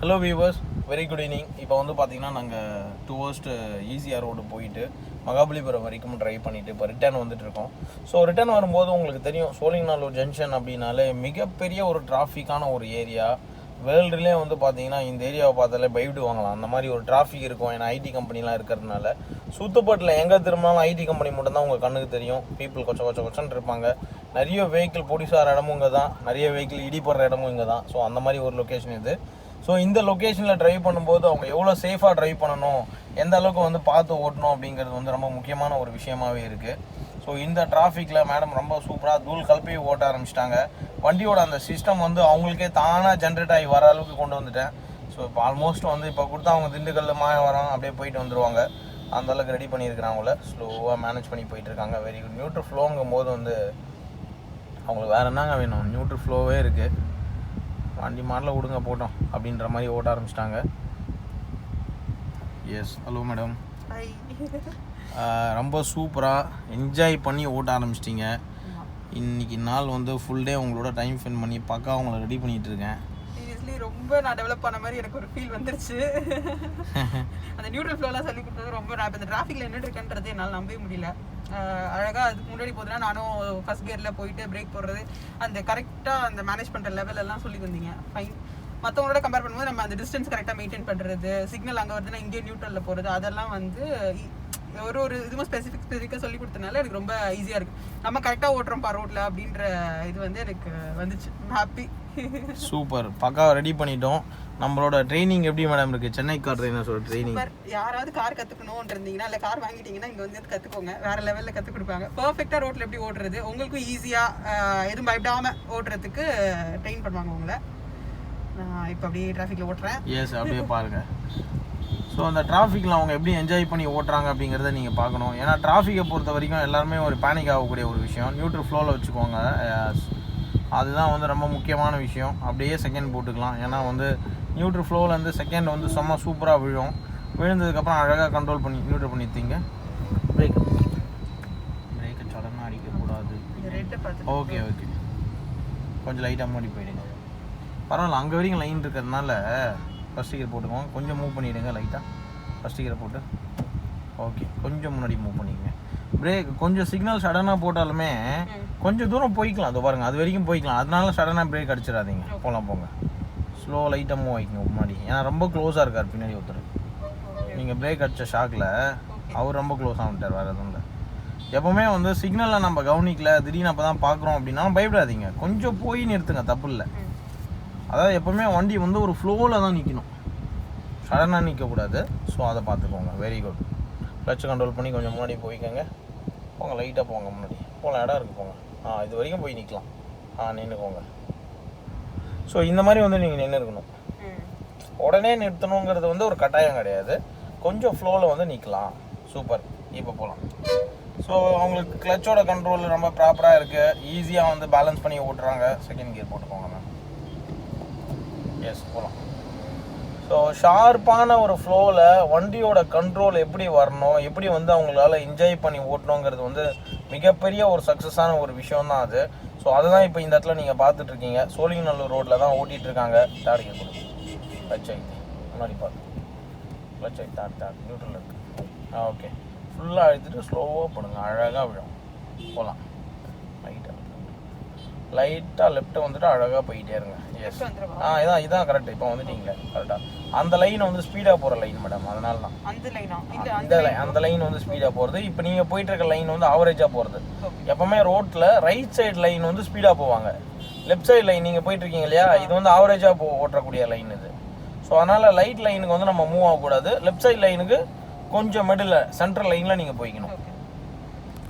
Hello viewers, very good evening. இப்போ வந்து பார்த்தீங்கன்னா நாங்கள் டுவர்ஸ்ட் ஈஸியாக ரோடு போயிட்டு மகாபலிபுரம் வரைக்கும் ட்ரைவ் பண்ணிவிட்டு இப்போ ரிட்டர்ன் வந்துட்டுருக்கோம். ஸோ ரிட்டர்ன் வரும்போது உங்களுக்கு தெரியும், சோழிங்கநல்லூர் ஜங்ஷன் அப்படின்னாலே மிகப்பெரிய ஒரு டிராஃபிக்கான ஒரு ஏரியா. வேர்ல்டுலேயே வந்து பார்த்தீங்கன்னா இந்த ஏரியாவை பார்த்தாலே பயப்படுவாங்களாம், அந்த மாதிரி ஒரு டிராஃபிக் இருக்கும். ஏன்னா ஐடி கம்பெனிலாம் இருக்கிறதுனால சுத்தப்பட்டில் எங்கே திரும்பினாலும் ஐடி கம்பெனி மட்டும்தான் உங்கள் கண்ணுக்கு தெரியும். பீப்புள் கொச்சன்னு இருப்பாங்க. நிறைய வெஹிக்கிள் பொடிசார இடமும் இங்கே தான், நிறைய வெஹிக்கிள் இடிப்படுற இடமும் இங்கே தான். ஸோ அந்த மாதிரி ஒரு லொக்கேஷன் இது. ஸோ இந்த லொக்கேஷனில் ட்ரைவ் பண்ணும்போது அவங்க எவ்வளோ சேஃபாக ட்ரைவ் பண்ணணும், எந்த அளவுக்கு வந்து பார்த்து ஓட்டணும் அப்படிங்கிறது வந்து ரொம்ப முக்கியமான ஒரு விஷயமாகவே இருக்குது. ஸோ இந்த டிராஃபிக்கில் மேடம் ரொம்ப சூப்பராக தூள் கலப்பி ஓட்ட ஆரம்பிச்சிட்டாங்க. வண்டியோட அந்த சிஸ்டம் வந்து அவங்களுக்கே தானாக ஜென்ரேட் ஆகி வர அளவுக்கு கொண்டு வந்துட்டேன். ஸோ இப்போ ஆல்மோஸ்ட் வந்து இப்போ கொடுத்தா அவங்க திண்டுக்கல் மாயவரம் அப்படியே போயிட்டு வந்துடுவாங்க. அந்தளவுக்கு ரெடி பண்ணியிருக்கிறாங்கள ஸ்லோவாக மேனேஜ் பண்ணி போயிட்டுருக்காங்க. Very good. நியூட்ரல் ஃப்ளோங்கும் போது வந்து அவங்களுக்கு வேறு என்னங்க வேணும், நியூட்ரல் ஃப்ளோவே இருக்குது. வண்டி மாடல விடுங்க போட்டோம் அப்படின்ற மாதிரி ஓட்ட ஆரம்பிச்சிட்டாங்க. Yes, hello madam. ரொம்ப சூப்பராக என்ஜாய் பண்ணி ஓட்ட ஆரம்பிச்சிட்டிங்க. இன்றைக்கி நாள் வந்து ஃபுல் டே உங்களோட டைம் ஸ்பெண்ட் பண்ணி பக்கா அவங்கள ரெடி பண்ணிகிட்டு இருக்கேன். சீரியஸ்லி ரொம்ப நான் டெவலப் பண்ண மாதிரி எனக்கு ஒரு ஃபீல் வந்துருச்சு. அந்த நியூட்ரல் ஃப்ளோலாம் சொல்லி கொடுத்தது ரொம்ப, நான் இப்போ இந்த டிராஃபிக்கில் நின்றுட்டு இருக்கேன்றது என்னால் நம்பவே முடியல. அழகாக அதுக்கு முன்னாடி போதுனா நானும் ஃபஸ்ட் கியரில் போயிட்டு பிரேக் போடுறது, அந்த கரெக்டாக அந்த மேனேஜ் பண்ணுற லெவல் எல்லாம் சொல்லி வந்தீங்க. ஃபைன். மற்றவங்களோட கம்பேர் பண்ணும்போது நம்ம அந்த டிஸ்டன்ஸ் கரெக்டாக மெயின்டைன் பண்ணுறது, சிக்னல் அங்கே வருதுன்னா இங்கே நியூட்ரலில் போகிறது, அதெல்லாம் வந்து ஒரு இதுவும் ஸ்பெசிஃபிக்காக சொல்லி கொடுத்தனால எனக்கு ரொம்ப ஈஸியாக இருக்குது. நம்ம கரெக்டாக ஓட்டுறோம்ப்பா ரோட்டில் அப்படின்ற இது வந்து எனக்கு வந்துச்சு. ஹாப்பி. சூப்பர், பக்காவை ரெடி பண்ணிட்டோம். நம்மளோட ட்ரைனிங் எப்படி மேடம் இருக்குது? சென்னை கார் ட்ரைனர்ஸோட ட்ரைனிங். யாராவது கார் கற்றுக்கணும்னு இருந்தீங்கன்னா, இல்லை கார் வாங்கிட்டீங்கன்னா இங்கே வந்து கற்றுக்கோங்க. வேறு லெவலில் கற்றுக் கொடுப்பாங்க. பர்ஃபெக்டாக ரோட்டில் எப்படி ஓட்டுறது, உங்களுக்கும் ஈஸியாக எதுவும் பயப்படாமல் ஓட்டுறதுக்கு ட்ரெயின் பண்ணுவாங்க உங்களை. நான் இப்போ அப்படியே டிராஃபிக்கில் ஓட்டுறேன். எஸ், அப்படியே பாருங்கள். ஸோ அந்த டிராஃபிக்கில் அவங்க எப்படி என்ஜாய் பண்ணி ஓட்டுறாங்க அப்படிங்கிறத நீங்கள் பார்க்கணும். ஏன்னா டிராஃபிக்கை பொறுத்த வரைக்கும் எல்லாருமே ஒரு பேனிக் ஆகக்கூடிய ஒரு விஷயம். நியூட்ரல் ஃப்ளோவில் வச்சுக்கோங்க. அதுதான் வந்து ரொம்ப முக்கியமான விஷயம். அப்படியே செகண்ட் போட்டுக்கலாம். ஏன்னா வந்து நியூட்ரல் ஃப்ளோவில் வந்து செகண்ட் வந்து செம்ம சூப்பராக விழும். விழுந்ததுக்கப்புறம் அழகாக கண்ட்ரோல் பண்ணி நியூட்ரல் பண்ணித்தீங்க. பிரேக்கை சடனாக அடிக்கக்கூடாது. ஓகே, கொஞ்சம் லைட்டாக முன்னாடி போயிடுங்க. பரவாயில்ல, அங்கே வரைக்கும் லைன் இருக்கிறதுனால ஃபஸ்ட் கியர் போட்டுக்கோங்க. கொஞ்சம் மூவ் பண்ணிவிடுங்க லைட்டாக. ஃபஸ்ட் கியரை போட்டு ஓகே, கொஞ்சம் முன்னாடி மூவ் பண்ணிக்கங்க. பிரேக் கொஞ்சம் சிக்னல் சடனாக போட்டாலுமே கொஞ்சம் தூரம் போய்க்கலாம். அது பாருங்கள், அது வரைக்கும் போய்க்கலாம். அதனால சடனாக பிரேக் அடிச்சிடாதீங்க. போங்க ஸ்லோ லைட்டாக மூவ் ஆகிக்கங்க முன்னாடி. ஏன்னா ரொம்ப க்ளோஸாக இருக்கார் பின்னாடி ஒருத்தர். நீங்கள் பிரேக் அடித்த ஷாக்கில் அவர் ரொம்ப க்ளோஸ் ஆகிட்டார். வேறு எதுவும் இல்லை. எப்போவுமே வந்து சிக்னலில் நம்ம கவனிக்கல, திடீர்னு அப்போ தான் பார்க்குறோம் அப்படின்னா பயப்படாதீங்க. கொஞ்சம் போய் நிறுத்துங்க, தப்பு இல்லை. அதாவது எப்போவுமே வண்டி வந்து ஒரு ஃப்ளோவில் தான் நிற்கணும், சடனாக நிற்கக்கூடாது. ஸோ அதை பார்த்துக்கோங்க. Very good. கிளட்ச் கண்ட்ரோல் பண்ணி கொஞ்சம் முன்னாடி போய்க்கோங்க. போங்க, லைட்டாக போங்க முன்னாடி. போகலாம், இடம் இருக்குது, போங்க. இது வரைக்கும் போய் நிற்கலாம். நின்றுக்கோங்க. ஸோ இந்த மாதிரி வந்து நீங்கள் நின்று இருக்கணும். உடனே நிறுத்தணுங்கிறது வந்து ஒரு கட்டாயம் கிடையாது. கொஞ்சம் ஃப்ளோவில் வந்து நிற்கலாம். சூப்பர். இப்போ போகலாம். ஸோ அவங்களுக்கு கிளச்சோட கண்ட்ரோல் ரொம்ப ப்ராப்பராக இருக்குது. ஈஸியாக வந்து பேலன்ஸ் பண்ணி ஓட்டுறாங்க. செகண்ட் கியர் போட்டுக்கோங்க மேம். எஸ், போகலாம். ஸோ ஷார்ப்பான ஒரு ஃப்ளோவில் வண்டியோட கண்ட்ரோல் எப்படி வரணும், எப்படி வந்து அவங்களால என்ஜாய் பண்ணி ஓட்டணுங்கிறது வந்து மிகப்பெரிய ஒரு சக்ஸஸான ஒரு விஷயம் தான் அது. ஸோ அதுதான் இப்போ இந்த இடத்துல நீங்கள் பார்த்துட்ருக்கீங்க. சோழிங்கநல்லூர் ரோட்டில் தான் ஓட்டிகிட்ருக்காங்க. தேர்ட் கியர் கொடுங்க. கிளட்ச் ஆகிட்டு முன்னாடி பார்த்து கிளட்ச் ஆகி தேர்ட் நியூட்ரல் இருக்குது. ஓகே, ஃபுல்லாக அழுத்திட்டு ஸ்லோவாக போடுங்க. அழகாக விழும். போகலாம். லைட்டாக லெஃப்ட்டை வந்துட்டு அழகாக போயிட்டே இருங்க. எஸ், இதான் கரெக்ட். இப்போ வந்துட்டீங்களே கரெக்டாக. அந்த லைன் வந்து ஸ்பீடாக போகிற லைன் மேடம். அதனால தான் அந்த லைன் வந்து ஸ்பீடாக போகிறது. இப்போ நீங்கள் போயிட்டு இருக்க லைன் வந்து ஆவரேஜாக போகிறது. எப்போவுமே ரோட்டில் ரைட் சைடு லைன் வந்து ஸ்பீடாக போவாங்க. லெஃப்ட் சைடு லைன் நீங்கள் போயிட்டு இருக்கீங்க இல்லையா, இது வந்து ஆவரேஜாக ஓட்டக்கூடிய லைன் இது. ஸோ அதனால் லைட் லைனுக்கு வந்து நம்ம மூவ் ஆகக்கூடாது. லெஃப்ட் சைடு லைனுக்கு கொஞ்சம் மிடில் சென்ட்ரல் லைனில் நீங்கள் போய்க்கணும்.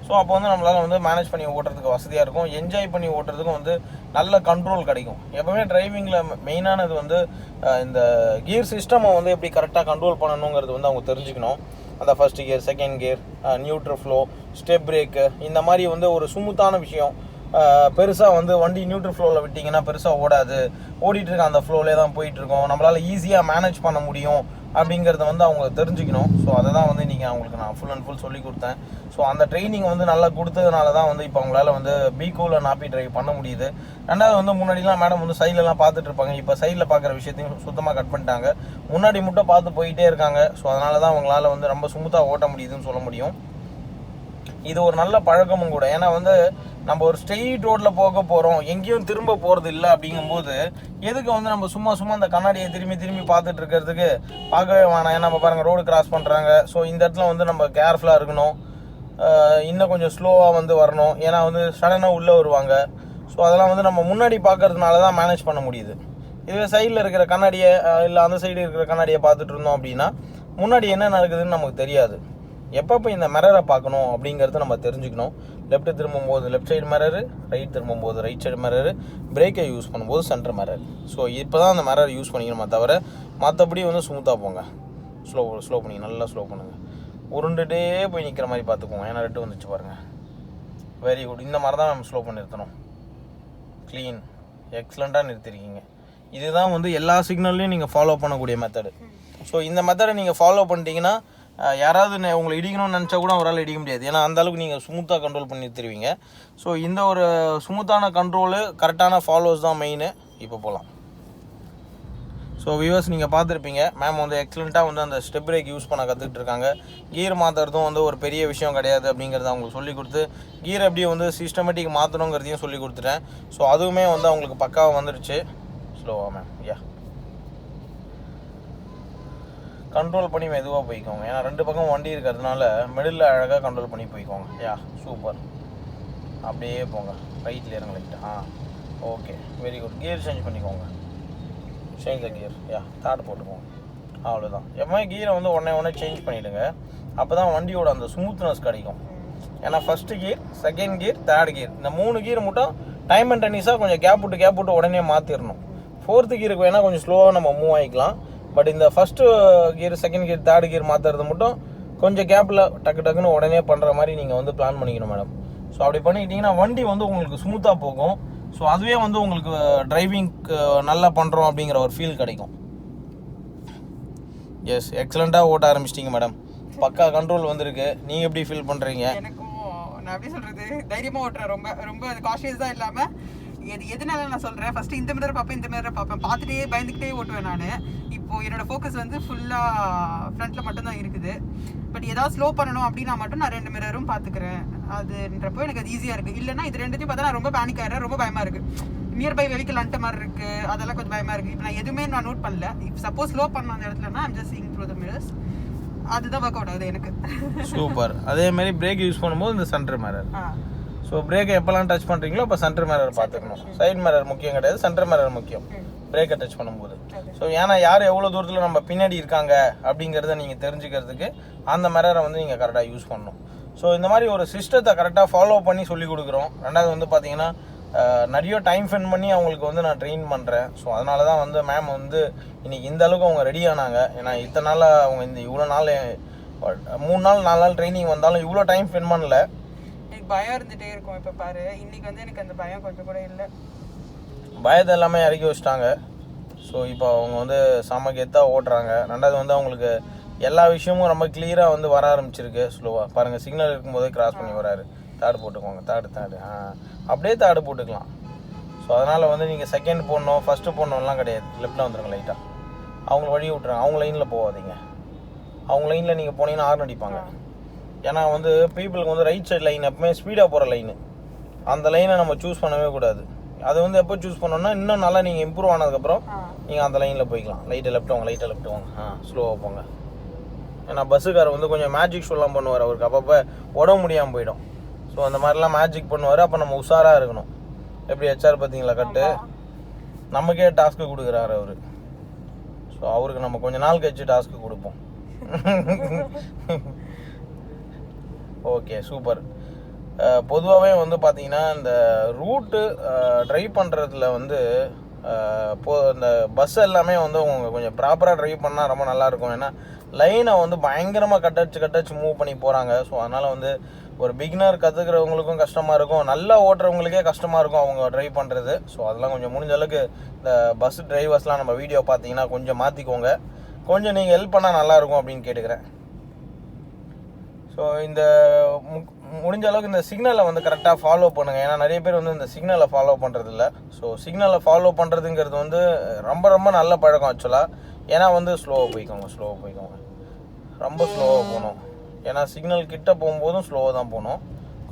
ஸோ அப்போ வந்து நம்மளால் வந்து மேனேஜ் பண்ணி ஓட்டுறதுக்கு வசதியாக இருக்கும். என்ஜாய் பண்ணி ஓட்டுறதுக்கும் வந்து நல்ல கண்ட்ரோல் கிடைக்கும். எப்போவுமே டிரைவிங்கில் மெயினானது வந்து இந்த கியர் சிஸ்டமை வந்து எப்படி கரெக்டாக கண்ட்ரோல் பண்ணணுங்கிறது வந்து அவங்க தெரிஞ்சுக்கணும். அந்த first gear, second gear, neutral flow, step brake, இந்த மாதிரி வந்து ஒரு ஸ்மூத்தான விஷயம். பெருசாக வந்து வண்டி நியூட்ரல் ஃப்ளோவில் விட்டிங்கன்னா பெருசாக ஓடாது. ஓடிட்டு இருக்க அந்த ஃப்ளோவிலே தான் போயிட்டுருக்கோம். நம்மளால் ஈஸியாக மேனேஜ் பண்ண முடியும் அப்படிங்கிறத வந்து அவங்க தெரிஞ்சுக்கணும். ஸோ அதை தான் வந்து நீங்கள் அவங்களுக்கு நான் ஃபுல் அண்ட் ஃபுல் சொல்லி கொடுத்தேன். ஸோ அந்த ட்ரைனிங் வந்து நல்லா கொடுத்ததுனால தான் வந்து இப்போ அவங்களால வந்து பீகோவில் நாப்பி ட்ரைவ் பண்ண முடியுது. ரெண்டாவது வந்து முன்னாடிலாம் மேடம் வந்து சைட்லலாம் பார்த்துட்டு இருப்பாங்க. இப்போ சைடில் பார்க்குற விஷயத்தையும் சுத்தமாக கட் பண்ணிட்டாங்க. முன்னாடி மட்டும் பார்த்து போயிட்டே இருக்காங்க. ஸோ அதனால தான் அவங்களால வந்து ரொம்ப ஸ்மூத்தாக ஓட்ட முடியுதுன்னு சொல்ல முடியும். இது ஒரு நல்ல பழக்கமும் கூட. ஏன்னா வந்து நம்ம ஒரு ஸ்ட்ரெயிட் ரோட்டில் போக போகிறோம், எங்கேயும் திரும்ப போகிறது இல்லை அப்படிங்கும்போது எதுக்கு வந்து நம்ம சும்மா அந்த கண்ணாடியை திரும்பி பார்த்துட்டு இருக்கிறதுக்கு பார்க்கவே வேணாம். ஏன்னா நம்ம பாருங்கள் ரோடு கிராஸ் பண்ணுறாங்க. ஸோ இந்த இடத்துல வந்து நம்ம கேர்ஃபுல்லாக இருக்கணும், இன்னும் கொஞ்சம் ஸ்லோவாக வந்து வரணும். ஏன்னா வந்து சடனாக உள்ளே வருவாங்க. ஸோ அதெல்லாம் வந்து நம்ம முன்னாடி பார்க்கறதுனால தான் மேனேஜ் பண்ண முடியுது. இதுவே சைடில் இருக்கிற கண்ணாடியை இல்லை அந்த சைடு இருக்கிற கண்ணாடியை பார்த்துட்டு இருந்தோம் அப்படின்னா முன்னாடி என்ன நடக்குதுன்னு நமக்கு தெரியாது. எப்பப்போ இந்த மிரரை பார்க்கணும் அப்படிங்கிறத நம்ம தெரிஞ்சுக்கணும். லெஃப்ட்டு திரும்பும்போது லெஃப்ட் சைடு மிரரு, ரைட் திரும்பும்போது ரைட் சைடு மிரரு, பிரேக்கை யூஸ் பண்ணும்போது சென்டர் மிரர். ஸோ இப்போ தான் அந்த மிரர் யூஸ் பண்ணிக்கணுமா தவிர மற்றபடி வந்து ஸ்மூத்தாக போங்க. ஸ்லோ பண்ணிங்க, நல்லா ஸ்லோ பண்ணுங்கள். உருண்டுட்டே போய் நிற்கிற மாதிரி பார்த்துக்கோங்க. ஏன்னா ரெட்டு வந்துச்சு பாருங்கள். Very good. இந்த மாதிரி தான் நம்ம ஸ்லோ பண்ணி நிறுத்தணும். க்ளீன், எக்ஸலண்ட்டாக நிறுத்திருக்கீங்க. இதுதான் வந்து எல்லா சிக்னல்லையும் நீங்கள் ஃபாலோ பண்ணக்கூடிய மெத்தடு. ஸோ இந்த மெத்தடை நீங்கள் ஃபாலோ பண்ணிட்டீங்கன்னா யாராவது உங்களை இடிக்கணும்னு நினச்சா கூட அவரால் இடிக்க முடியாது. ஏன்னா அந்தளவுக்கு நீங்கள் ஸ்மூத்தாக கண்ட்ரோல் பண்ணி தருவீங்க. ஸோ இந்த ஒரு ஸ்மூத்தான கண்ட்ரோலு, கரெக்டான ஃபாலோஸ் தான் மெயின். இப்போ போகலாம். ஸோ வியூவர்ஸ், நீங்கள் பார்த்துருப்பீங்க மேம் வந்து எக்ஸலண்ட்டாக வந்து அந்த ஸ்டெப் பிரேக் யூஸ் பண்ண கற்றுக்கிட்டு இருக்காங்க. கீர் மாற்றுறதும் வந்து ஒரு பெரிய விஷயம் கிடையாது அப்படிங்கிறத அவங்களுக்கு சொல்லி கொடுத்து, கீர் எப்படி வந்து சிஸ்டமேட்டிக் மாற்றணுங்கிறதையும் சொல்லி கொடுத்துட்டேன். ஸோ அதுவுமே வந்து அவங்களுக்கு பக்காவாக வந்துடுச்சு. ஸ்லோவாக மேம், யா கண்ட்ரோல் பண்ணி மெதுவாக போய்க்கோங்க. ஏன்னா ரெண்டு பக்கம் வண்டி இருக்கிறதுனால மிடில் அழகாக கண்ட்ரோல் பண்ணி போய்க்கோங்க. Yeah super. அப்படியே போங்க, ரைட்டில் இறங்க லைட்டாக. Okay, very good. Gear change பண்ணிக்கோங்க. Change the gear. Yeah that போட்டுக்கோங்க. அவ்வளோதான். எப்பவுமே கீரை வந்து உடனே சேஞ்ச் பண்ணிவிடுங்க. அப்போ தான் வண்டியோட அந்த ஸ்மூத்னஸ் கிடைக்கும். ஏன்னா first gear, second gear, third gear, இந்த 3 கியர் மட்டும் டைம் அண்ட் டென்னிஸாக கொஞ்சம் கேப் விட்டு உடனே மாற்றிடணும். 4th கியருக்கு வேணால் கொஞ்சம் ஸ்லோவாக நம்ம மூவ் ஆகிக்கலாம். பட் இந்த first gear, second gear, third gear மாற்றுறது மட்டும் கொஞ்சம் கேப்பில் டக்குன்னு உடனே பண்ணுற மாதிரி நீங்கள் வந்து பிளான் பண்ணிக்கணும் மேடம். ஸோ அப்படி பண்ணிக்கிட்டிங்கன்னா வண்டி வந்து உங்களுக்கு ஸ்மூத்தாக போகும். ஸோ அதுவே வந்து உங்களுக்கு டிரைவிங்க்கு நல்லா பண்ணுறோம் அப்படிங்கிற ஒரு ஃபீல் கிடைக்கும். எஸ், எக்ஸலண்ட்டாக ஓட்ட ஆரம்பிச்சிட்டிங்க மேடம். பக்கா கண்ட்ரோல் வந்திருக்கு. நீங்கள் எப்படி ஃபீல் பண்ணுறீங்க? எனக்கும் நான் எப்படி சொல்கிறது, தைரியமாக ஓட்டுறேன். ரொம்ப காஷியஸ் தான் இல்லாமல் எதனால நான் சொல்கிறேன், ஃபஸ்ட்டு இந்த மிரர் பார்ப்பேன், பார்த்துட்டே பயந்துக்கிட்டே ஓட்டுவேன் நான். இப்போது என்னோடய ஃபோக்கஸ் வந்து ஃபுல்லாக ஃப்ரண்ட்டில் மட்டும்தான் இருக்குது. பட் ஏதாவது ஸ்லோ பண்ணணும் அப்படின்னா மட்டும் நான் 2 மிரரும் பார்த்துக்கிறேன். அதுன்றப்போ எனக்கு அது ஈஸியாக இருக்குது. இல்லைனா இது ரெண்டுத்தையும் பார்த்தா நான் ரொம்ப பேனிக் ஆகிடுறேன். ரொம்ப பயமாக இருக்குது. நியர்பை வெஹிக்கிள் அண்ட மாதிரி இருக்குது, அதெல்லாம் கொஞ்சம் பயமாக இருக்குது. இப்போ நான் எதுவுமே நோட் பண்ணல. இப்போ சப்போஸ் ஸ்லோ பண்ண அந்த இடத்துலனா I'm just seeing through the mirrors. அதுதான் ஒர்க் அவுட் ஆகுது எனக்கு. சூப்பர். அதேமாதிரி பிரேக் யூஸ் பண்ணும்போது இந்த சென்டர் மிரர். ஸோ பிரேக்கை எப்போல்லாம் டச் பண்ணுறீங்களோ அப்போ சென்டர் மிரர் பார்த்துக்கணும். சைட் மிரர் முக்கியம் கிடையாது, சென்டர் மிரர் முக்கியம் பிரேக்கை டச் பண்ணும்போது. ஸோ ஏன்னா யார் எவ்வளோ தூரத்தில் நம்ம பின்னாடி இருக்காங்க அப்படிங்கிறத நீங்கள் தெரிஞ்சுக்கிறதுக்கு அந்த மிரரை வந்து நீங்கள் கரெக்டாக யூஸ் பண்ணணும். ஸோ இந்த மாதிரி ஒரு சிஸ்டத்தை கரெக்டாக ஃபாலோ பண்ணி சொல்லிக் கொடுக்குறோம். ரெண்டாவது வந்து பார்த்தீங்கன்னா நிறைய டைம் ஸ்பெண்ட் பண்ணி அவங்களுக்கு வந்து நான் ட்ரெயின் பண்ணுறேன். ஸோ அதனால தான் வந்து மேம் வந்து இன்றைக்கி இந்த அளவுக்கு அவங்க ரெடி ஆனாங்க. ஏன்னா இத்தனை நாள் அவங்க இவ்வளோ நாள் 3 நாள் 4 நாள் ட்ரைனிங் வந்தாலும் இவ்வளோ டைம் ஸ்பெண்ட் பண்ணல. பயம் இருந்துகிட்டே இருக்கும். இப்போ பாரு, இன்னைக்கு வந்து எனக்கு அந்த பயம் கொஞ்சம் கூட இல்லை. பயத்தை எல்லாமே இறக்கி வச்சிட்டாங்க. ஸோ இப்போ அவங்க வந்து செம கெத்தாக ஓட்டுறாங்க. ரெண்டாவது வந்து அவங்களுக்கு எல்லா விஷயமும் ரொம்ப கிளியராக வந்து வர ஆரம்பிச்சிருக்கு. ஸ்லோவாக பாருங்கள், சிக்னல் இருக்கும்போதே கிராஸ் பண்ணி வராரு. தேர்டு போட்டுக்கோங்க, தேர்டு அப்படியே தேர்டு போட்டுக்கலாம். ஸோ அதனால் வந்து நீங்கள் செகண்ட் போடணும், ஃபஸ்ட்டு போடணும்லாம் கிடையாது. லெஃப்ட்டில் வந்துடுங்க லைட்டாக. அவங்கள வழி விட்டுறாங்க. அவங்க லைனில் போகாதீங்க. அவங்க லைனில் நீங்கள் போனீங்கன்னா ஹார்ன் அடிப்பாங்க. ஏன்னா வந்து பீப்புளுக்கு வந்து ரைட் சைட் லைன் எப்பவுமே ஸ்பீடாக போகிற லைனு, அந்த லைனை நம்ம சூஸ் பண்ணவே கூடாது. அது வந்து எப்போ சூஸ் பண்ணோன்னா இன்னும் நல்லா நீங்கள் இம்ப்ரூவ் ஆனதுக்கப்புறம் நீங்கள் அந்த லைனில் போய்க்கலாம். லைட்டை லெஃப்ட் வாங்க. ஸ்லோவாக போங்க. ஏன்னா பஸ்ஸுக்காரர் வந்து கொஞ்சம் மேஜிக் ஷோலாம் பண்ணுவார். அவருக்கு அப்பப்போ உடம்பு முடியாமல் போயிடும். ஸோ அந்த மாதிரிலாம் மேஜிக் பண்ணுவார். அப்போ நம்ம உஷாராக இருக்கணும். எப்படி ஹெச்ஆர் பார்த்தீங்களா கட்டு, நமக்கே டாஸ்க்கு கொடுக்குறாரு அவர். ஸோ அவருக்கு நம்ம கொஞ்சம் நாள் கழிச்சு டாஸ்க்கு கொடுப்போம். Okay, super. பொதுவாகவே வந்து பார்த்தீங்கன்னா இந்த ரூட்டு ட்ரைவ் பண்ணுறதுல வந்து இந்த பஸ் எல்லாமே வந்து அவங்க கொஞ்சம் ப்ராப்பராக ட்ரைவ் பண்ணால் ரொம்ப நல்லாயிருக்கும். ஏன்னா லைனை வந்து பயங்கரமாக கட்டடிச்சு மூவ் பண்ணி போகிறாங்க. ஸோ அதனால் வந்து ஒரு பிகினர் கற்றுக்கிறவங்களுக்கும் கஷ்டமாக இருக்கும், நல்லா ஓட்டுறவங்களுக்கே கஷ்டமாக இருக்கும் அவங்க ட்ரைவ் பண்ணுறது. ஸோ அதெல்லாம் கொஞ்சம் முடிஞ்ச அளவுக்கு இந்த பஸ் டிரைவர்ஸ்லாம் நம்ம வீடியோ பார்த்தீங்கன்னா கொஞ்சம் மாற்றிக்கோங்க. கொஞ்சம் நீங்கள் ஹெல்ப் பண்ணால் நல்லாயிருக்கும் அப்படின்னு கேட்டுக்கிறேன். ஸோ இந்த முடிஞ்ச அளவுக்கு இந்த சிக்னலை வந்து கரெக்டாக ஃபாலோ பண்ணுங்கள். ஏன்னா நிறைய பேர் வந்து இந்த சிக்னலை ஃபாலோ பண்ணுறதில்ல. ஸோ சிக்னலை ஃபாலோ பண்ணுறதுங்கிறது வந்து ரொம்ப ரொம்ப நல்ல பழக்கம் ஆக்சுவலாக. ஏன்னா வந்து ஸ்லோவாக போய்க்கோங்க, ரொம்ப ஸ்லோவாக போகணும். ஏன்னா சிக்னல் கிட்ட போகும்போதும் ஸ்லோவாக தான் போகணும்.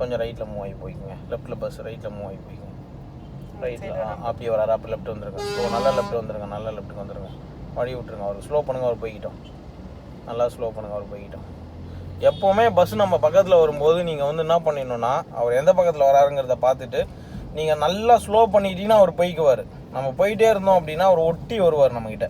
கொஞ்சம் ரைட்டில் மூவ் ஆகி போய்க்குங்க. லெஃப்ட்டில் பஸ் ரைட்டில் மூவ் ஆகி போய்க்குங்க. ரைட்டில் அப்படியே வராரு, அப்போ லெஃப்ட் வந்துருங்க. ஸோ நல்லா லெஃப்ட் வந்துருங்க. வழி விட்டுருங்க. அவர் ஸ்லோ பண்ணுங்கள், அவர் போய்கிட்டோம். நல்லா ஸ்லோ பண்ணுங்கள், அவர் போய்கிட்டோம். எப்போவுமே பஸ் நம்ம பக்கத்தில் வரும்போது நீங்கள் வந்து என்ன பண்ணிடணுன்னா, அவர் எந்த பக்கத்தில் வராருங்கிறத பார்த்துட்டு நீங்கள் நல்லா ஸ்லோ பண்ணிட்டீங்கன்னா அவர் போய்க்குவார். நம்ம போயிட்டே இருந்தோம் அப்படின்னா அவர் ஒட்டி வருவார் நம்மக்கிட்ட.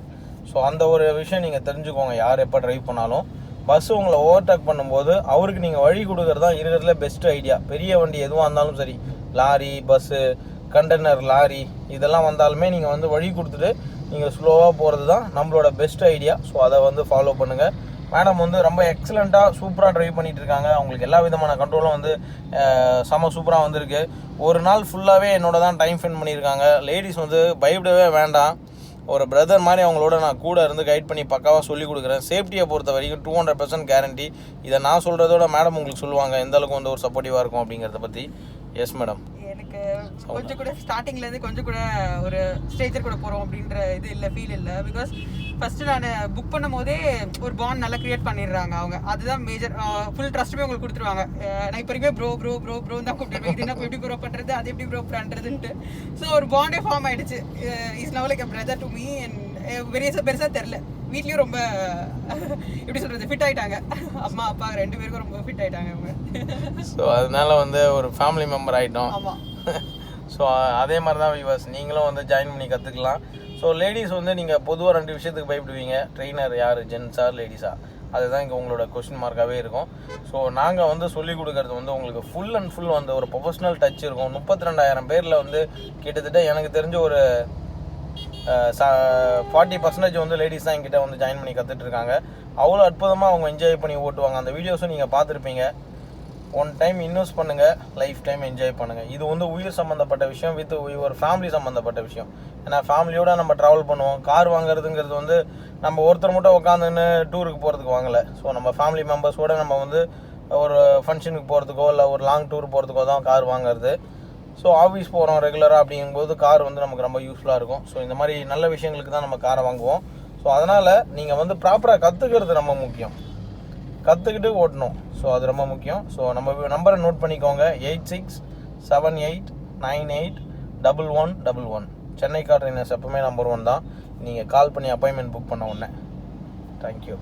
ஸோ அந்த ஒரு விஷயம் நீங்கள் தெரிஞ்சுக்கோங்க. யார் எப்போ ட்ரைவ் பண்ணாலும் பஸ்ஸு உங்களை ஓவர்டேக் பண்ணும்போது அவருக்கு நீங்கள் வழி கொடுக்குறது தான் இருக்கிறதுல பெஸ்ட் ஐடியா. பெரிய வண்டி எதுவாக இருந்தாலும் சரி, லாரி, பஸ்ஸு, கண்டெய்னர் லாரி இதெல்லாம் வந்தாலுமே நீங்கள் வந்து வழி கொடுத்துட்டு நீங்கள் ஸ்லோவாக போகிறது தான் நம்மளோட பெஸ்ட் ஐடியா. ஸோ அதை வந்து ஃபாலோ பண்ணுங்கள். மேடம் வந்து ரொம்ப எக்ஸலண்ட்டாக சூப்பராக ட்ரைவ் பண்ணிகிட்டு இருக்காங்க. அவங்களுக்கு எல்லா விதமான கண்ட்ரோலும் வந்து செம சூப்பராக வந்திருக்கு. ஒரு நாள் ஃபுல்லாகவே என்னோட தான் டைம் ஸ்பெண்ட் பண்ணியிருக்காங்க. லேடிஸ் வந்து பயப்படவே வேண்டாம். ஒரு பிரதர் மாதிரி அவங்களோட நான் கூட இருந்து கைட் பண்ணி பக்காவாக சொல்லிக் கொடுக்குறேன். சேஃப்டியை பொறுத்த வரைக்கும் 200% கேரண்டி. இதை நான் சொல்கிறதோட மேடம் உங்களுக்கு சொல்லுவாங்க எந்த அளவுக்கு வந்து ஒரு சப்போர்ட்டிவாக இருக்கும் அப்படிங்கிறத பற்றி. Yes madam. எனக்கு கொஞ்சம் கூட ஸ்டார்டிங்லேருந்து கொஞ்சம் கூட ஒரு ஸ்டேஜர் கூட போகிறோம் அப்படின்ற இது இல்லை, ஃபீல் இல்லை. பிகாஸ் ஃபஸ்ட்டு நான் புக் பண்ணும் போதே ஒரு பாண்ட் நல்லா க்ரியேட் பண்ணிடுறாங்க அவங்க. அதுதான் மேஜர். ஃபுல் ட்ரஸ்ட்டுமே உங்களுக்கு கொடுத்துருவாங்க. நான் இப்போ வரைக்கும் ப்ரோ தான் கூப்பிட்டுருவேன். இது என்ன எப்படி ப்ரோ பண்ணுறது, அது எப்படி ப்ரோ பண்ணுறதுன்ட்டு. ஸோ ஒரு பாண்டே ஃபார்ம் ஆகிடுச்சு. Is now like a brother to me. And பெருசாக தெரில. வீட்லேயும் ரொம்ப எப்படி சொல்கிறது, ஃபிட் ஆகிட்டாங்க. அம்மா அப்பா 2 பேருக்கும் ரொம்ப ஃபிட் ஆகிட்டாங்க அவங்க. ஸோ அதனால வந்து ஒரு ஃபேமிலி மெம்பர் ஆகிட்டோம். ஆமாம். ஸோ அதே மாதிரி தான் வியூவர்ஸ், நீங்களும் வந்து ஜாயின் பண்ணி கற்றுக்கலாம். ஸோ லேடிஸ் வந்து நீங்கள் பொதுவாக 2 விஷயத்துக்கு பயப்படுவீங்க. ட்ரெயினர் யார், ஜென்ஸா லேடிஸா, அதுதான் இங்கே உங்களோட கொஸ்டின் மார்க்காகவே இருக்கும். ஸோ நாங்கள் வந்து சொல்லிக் கொடுக்கறது வந்து உங்களுக்கு ஃபுல் அண்ட் ஃபுல் வந்து ஒரு ப்ரொஃபஷ்னல் டச் இருக்கும். 32,000 பேரில் வந்து கிட்டத்தட்ட எனக்கு தெரிஞ்ச ஒரு 40% வந்து லேடிஸ் தான் என்கிட்ட வந்து ஜாயின் பண்ணி கற்றுட்ருக்காங்க. அவ்வளோ அற்புதமாக அவங்க என்ஜாய் பண்ணி ஓட்டுவாங்க. அந்த வீடியோஸும் நீங்கள் பார்த்துருப்பீங்க. ஒன் டைம் இன்வெஸ்ட் பண்ணுங்கள், லைஃப் டைம் என்ஜாய் பண்ணுங்கள். இது வந்து உயிர் சம்மந்தப்பட்ட விஷயம், வித் ஒரு ஃபேமிலி சம்மந்தப்பட்ட விஷயம். ஏன்னா ஃபேமிலியோடு நம்ம ட்ராவல் பண்ணுவோம். கார் வாங்குறதுங்கிறது வந்து நம்ம ஒருத்தர் மட்டும் உட்காந்துன்னு டூருக்கு போகிறதுக்கு வாங்கலை. ஸோ நம்ம ஃபேமிலி மெம்பர்ஸோடு நம்ம வந்து ஒரு ஃபங்க்ஷனுக்கு போகிறதுக்கோ இல்லை ஒரு லாங் டூர் போகிறதுக்கோ தான் கார் வாங்குறது. ஸோ ஆஃபீஸ் போகிறோம் ரெகுலராக அப்படிங்கும்போது கார் வந்து நமக்கு ரொம்ப யூஸ்ஃபுல்லாக இருக்கும். ஸோ இந்த மாதிரி நல்ல விஷயங்களுக்கு தான் நம்ம காரை வாங்குவோம். ஸோ அதனால் நீங்கள் வந்து ப்ராப்பராக கற்றுக்கிறது ரொம்ப முக்கியம். கற்றுக்கிட்டு ஓட்டணும். ஸோ அது ரொம்ப முக்கியம். ஸோ நம்ம நம்பரை நோட் பண்ணிக்கோங்க. 8678981111. சென்னை கார் ட்ரெயினர்ஸ் எப்பவுமே நம்பர் 1 தான். நீங்கள் கால் பண்ணி அப்பாயின்மெண்ட் புக் பண்ண உடனே. தேங்க்யூ.